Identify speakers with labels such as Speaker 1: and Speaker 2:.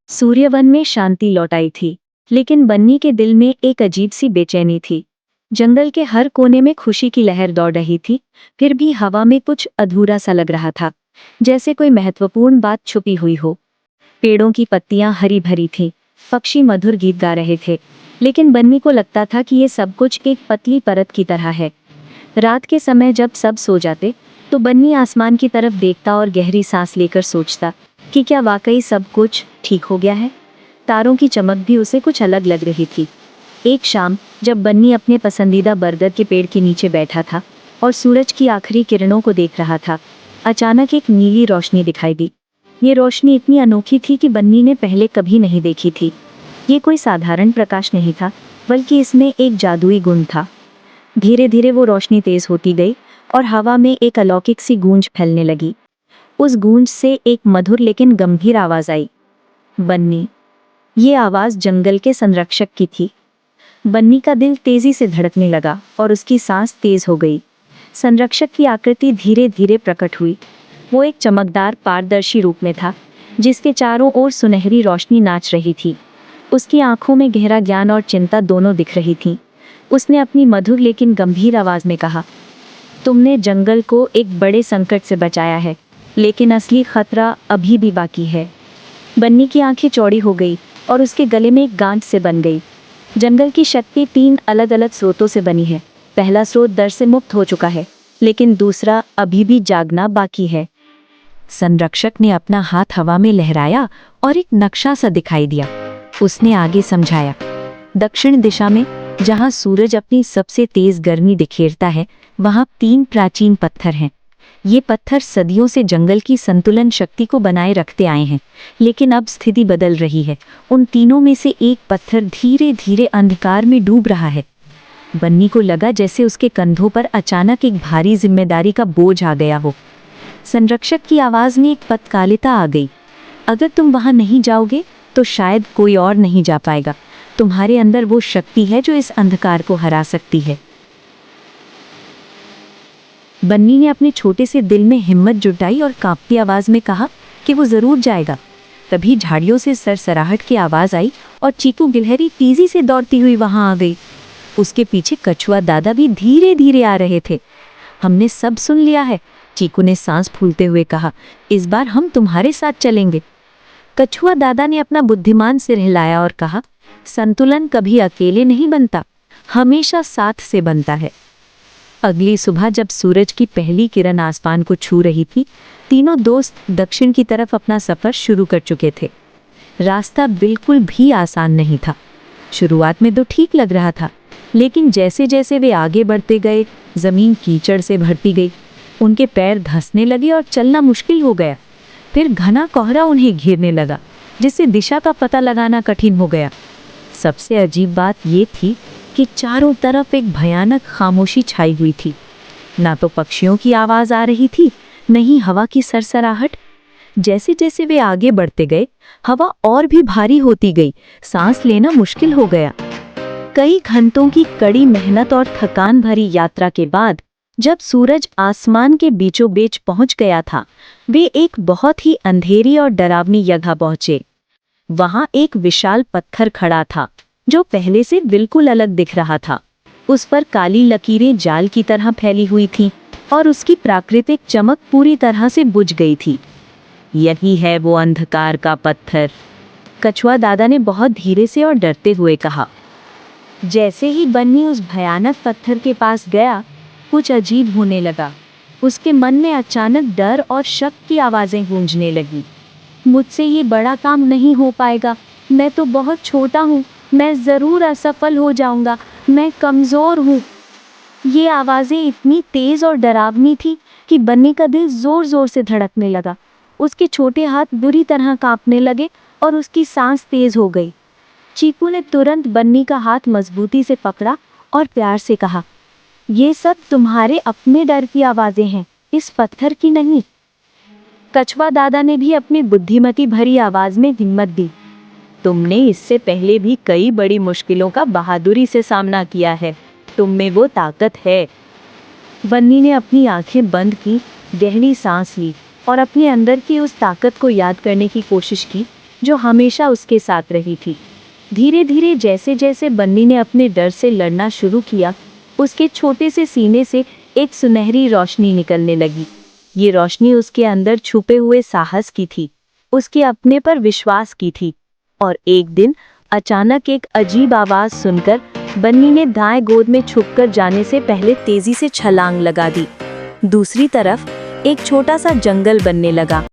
Speaker 1: सूर्यवन में शांति लौट आई थी, लेकिन बन्नी के दिल में एक अजीब सी बेचैनी थी। जंगल के हर कोने में खुशी की लहर दौड़ रही थी, फिर भी हवा में कुछ अधूरा सा लग रहा था, जैसे कोई महत्वपूर्ण बात छुपी हुई हो। पेड़ों की पत्तियां हरी भरी थीं, पक्षी मधुर गीत गा रहे थे, लेकिन बन्नी को लगता था कि ये सब कुछ एक पतली परत की तरह है। रात के समय जब सब सो जाते, तो बन्नी आसमान की तरफ देखता और गहरी सांस लेकर सोचता कि क्या वाकई सब कुछ ठीक हो गया है। तारों की चमक भी उसे कुछ अलग लग रही थी। एक शाम जब बन्नी अपने पसंदीदा बरगद के पेड़ के नीचे बैठा था और सूरज की आखिरी किरणों को देख रहा था, अचानक एक नीली रोशनी दिखाई दी। ये रोशनी इतनी अनोखी थी कि बन्नी ने पहले कभी नहीं देखी थी। ये कोई साधारण प्रकाश नहीं था, बल्कि इसमें एक जादुई गुण था। धीरे धीरे वो रोशनी तेज होती गई और हवा में एक अलौकिक सी गूंज फैलने लगी। उस गूंज से एक मधुर लेकिन गंभीर आवाज आई, बन्नी। ये आवाज जंगल के संरक्षक की थी। बन्नी का दिल तेजी से धड़कने लगा और उसकी सांस तेज हो गई। संरक्षक की आकृति धीरे धीरे प्रकट हुई। वो एक चमकदार पारदर्शी रूप में था, जिसके चारों ओर सुनहरी रोशनी नाच रही थी। उसकी आंखों में गहरा ज्ञान और चिंता दोनों दिख रही थीं। उसने अपनी मधुर लेकिन गंभीर आवाज में कहा, तुमने जंगल को एक बड़े संकट से बचाया है, लेकिन असली खतरा अभी भी बाकी है। बन्नी की आंखें चौड़ी हो गई और उसके गले में एक गांठ से बन गई। जंगल की शक्ति 3 अलग अलग स्रोतों से बनी है। पहला स्रोत डर से मुक्त हो चुका है, लेकिन दूसरा अभी भी जागना बाकी है। संरक्षक ने अपना हाथ हवा में लहराया और एक नक्शा सा दिखाई दिया। उसने आगे समझाया, दक्षिण दिशा में जहां सूरज अपनी सबसे तेज गर्मी बिखेरता है, वहां 3 प्राचीन पत्थर हैं। ये पत्थर सदियों से जंगल की संतुलन शक्ति को बनाए रखते आए हैं, लेकिन अब स्थिति बदल रही है। उन तीनों में से एक पत्थर धीरे धीरे अंधकार में डूब रहा है। बन्नी को लगा जैसे उसके कंधों पर अचानक एक भारी जिम्मेदारी का बोझ आ गया हो। संरक्षक की आवाज में एक तत्कालिता आ गई, अगर तुम वहां नहीं जाओगे तो शायद कोई और नहीं जा पाएगा। तुम्हारे अंदर वो शक्ति है जो इस अंधकार को हरा सकती है। बन्नी ने अपने छोटे से दिल में हिम्मत जुटाई और कांपती आवाज में कहा कि वो जरूर जाएगा। तभी झाड़ियों से सरसराहट की आवाज आई और चीकू गिलहरी तेजी से दौड़ती हुई वहां आ गई। उसके पीछे कछुआ दादा भी धीरे धीरे आ रहे थे। हमने सब सुन लिया है, चीकू ने सांस फूलते हुए कहा, इस बार हम तुम्हारे साथ चलेंगे। कछुआ दादा ने अपना बुद्धिमान सिर हिलाया और कहा, संतुलन कभी अकेले नहीं बनता, हमेशा साथ से बनता है। अगली सुबह जब सूरज की पहली किरण आसमान को छू रही थी, तीनों दोस्त दक्षिण की तरफ अपना सफर शुरू कर चुके थे। रास्ता बिल्कुल भी आसान नहीं था। शुरुआत में तो ठीक लग रहा था, लेकिन जैसे जैसे वे आगे बढ़ते गए, जमीन कीचड़ से भरती गई। उनके पैर धंसने लगे और चलना मुश्किल हो गया। फिर घना कोहरा उन्हें घेरने लगा, जिससे दिशा का पता लगाना कठिन हो गया। सबसे अजीब बात ये थी कि चारों तरफ एक भयानक खामोशी छाई हुई थी। ना तो पक्षियों की आवाज आ रही थी, न ही हवा की सरसराहट। जैसे जैसे वे आगे बढ़ते गए, हवा और भी भारी होती गई, सांस लेना मुश्किल हो गया। कई घंटों की कड़ी मेहनत और थकान भरी यात्रा के बाद जब सूरज आसमान के बीचों बीच पहुंच गया था, वे एक बहुत ही अंधेरी और डरावनी जगह पहुंचे। वहां एक विशाल पत्थर खड़ा था, जो पहले से बिल्कुल अलग दिख रहा था। उस पर काली लकीरें जाल की तरह फैली हुई थीं और उसकी प्राकृतिक चमक पूरी तरह से बुझ गई थी। यही है वो अंधकार का पत्थर, कछुआ दादा ने बहुत धीरे से और डरते हुए कहा। जैसे ही बन्नी उस भयानक पत्थर के पास गया, कुछ अजीब होने लगा। उसके मन में अचानक डर और शक की आवाजें गूंजने लगी। मुझसे ये बड़ा काम नहीं हो पाएगा, मैं तो बहुत छोटा हूँ, मैं ज़रूर असफल हो जाऊंगा, मैं कमज़ोर हूँ। ये आवाज़ें इतनी तेज़ और डरावनी थी कि बन्नी का दिल ज़ोर ज़ोर से धड़कने लगा। उसके छोटे हाथ बुरी तरह कांपने लगे और उसकी सांस तेज़ हो गई। चीकू ने तुरंत बन्नी का हाथ मजबूती से पकड़ा और प्यार से कहा, ये सब तुम्हारे अपने डर की आवाज़ें हैं, इस पत्थर की नहीं। कछुआ दादा ने भी अपनी बुद्धिमती भरी आवाज में हिम्मत दी, तुमने इससे पहले भी कई बड़ी मुश्किलों का बहादुरी से सामना किया है, तुम में वो ताकत है। बन्नी ने अपनी आंखें बंद की, गहरी सांस ली और अपने अंदर की उस ताकत को याद करने की कोशिश की जो हमेशा उसके साथ रही थी। धीरे धीरे जैसे जैसे बन्नी ने अपने डर से लड़ना शुरू किया, उसके छोटे से सीने से एक सुनहरी रोशनी निकलने लगी। ये रोशनी उसके अंदर छुपे हुए साहस की थी, उसके अपने पर विश्वास की थी। और एक दिन अचानक एक अजीब आवाज सुनकर बन्नी ने दाएं गोद में छुपकर जाने से पहले तेजी से छलांग लगा दी। दूसरी तरफ एक छोटा सा जंगल बनने लगा।